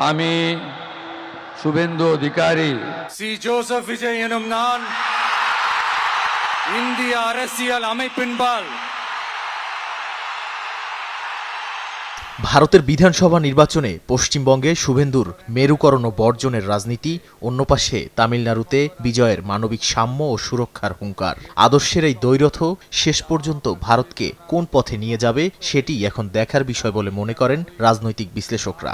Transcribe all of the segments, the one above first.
আমি Suvendu Adhikari C Joseph Vijay எனும் நான் இந்திய அரசியல் அமைப்பின்பால் ভারতের বিধানসভা নির্বাচনে পশ্চিমবঙ্গে শুভেন্দুর মেরুকরণ ও বর্জনের রাজনীতি, অন্য পাশে তামিলনাড়ুতে বিজয়ের মানবিক সাম্য ও সুরক্ষার হুঙ্কার। আদর্শের এই দ্বৈরথ শেষ পর্যন্ত ভারতকে কোন পথে নিয়ে যাবে সেটি এখন দেখার বিষয় বলে মনে করেন রাজনৈতিক বিশ্লেষকরা।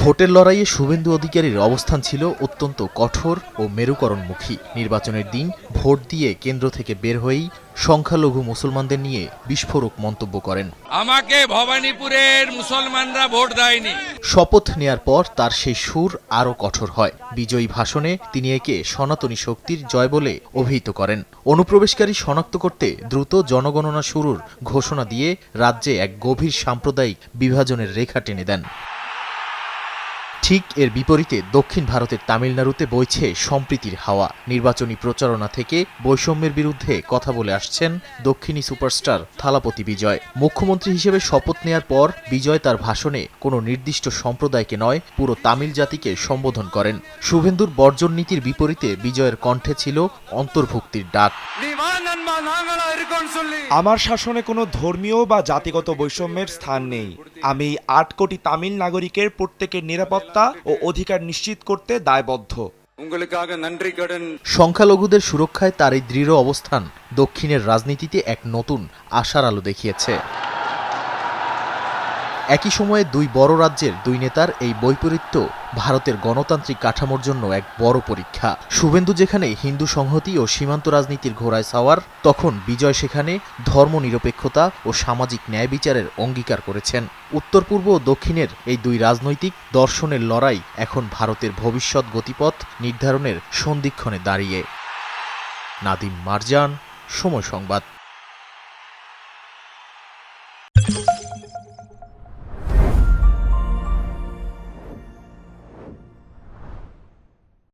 ভোটের লড়াইয়ে শুভেন্দু অধিকারীর অবস্থান ছিল অত্যন্ত কঠোর ও মেরুকরণমুখী। নির্বাচনের দিন ভোট দিয়ে কেন্দ্র থেকে বের হয়েই সংখ্যালঘু মুসলমানদের নিয়ে বিস্ফোরক মন্তব্য করেন। আমাকে ভবানীপুরের মুসলমানরা ভোট দেয়নি। শপথ নেয়ার পর তার সেই সুর আরও কঠোর হয়। বিজয়ী ভাষণে তিনি একে সনাতনী শক্তির জয় বলে অভিহিত করেন। অনুপ্রবেশকারী শনাক্ত করতে দ্রুত জনগণনা শুরুর ঘোষণা দিয়ে রাজ্যে এক গভীর সাম্প্রদায়িক বিভাজনের রেখা টেনে দেন। ঠিক এর বিপরীতে দক্ষিণ ভারতের তামিলনাড়ুতে বইছে সম্প্রীতির হাওয়া। নির্বাচনী প্রচারণা থেকে বৈষম্যের বিরুদ্ধে কথা বলে আসছেন দক্ষিণী সুপারস্টার থালাপতি বিজয়। মুখ্যমন্ত্রী হিসেবে শপথ নেয়ার পর বিজয় তার ভাষণে কোনো নির্দিষ্ট সম্প্রদায়কে নয়, পুরো তামিল জাতিকে সম্বোধন করেন। শুভেন্দুর বর্জন নীতির বিপরীতে বিজয়ের কণ্ঠে ছিল অন্তর্ভুক্তির ডাক। আমার শাসনে কোনো ধর্মীয় বা জাতিগত বৈষম্যের স্থান নেই। আমি ৮ কোটি তামিল নাগরিকের প্রত্যেকের নিরাপত্তা ও অধিকার নিশ্চিত করতে দায়বদ্ধ। সংখ্যালঘুদের সুরক্ষায় তার এই দৃঢ় অবস্থান দক্ষিণের রাজনীতিতে এক নতুন আশার আলো দেখিয়েছে। একই সময়ে দুই বড় রাজ্যের দুই নেতার এই বৈপরীত্য ভারতের গণতান্ত্রিক কাঠামোর জন্য এক বড় পরীক্ষা। শুভেন্দু যেখানে হিন্দু সংহতি ও সীমান্ত রাজনীতির ঘোড়ায় সাওয়ার, তখন বিজয় সেখানে ধর্মনিরপেক্ষতা ও সামাজিক ন্যায় বিচারের অঙ্গীকার করেছেন। উত্তর পূর্ব ও দক্ষিণের এই দুই রাজনৈতিক দর্শনের লড়াই এখন ভারতের ভবিষ্যৎ গতিপথ নির্ধারণের সন্ধিক্ষণে দাঁড়িয়ে। নাদিম মারজান, সময় সংবাদ।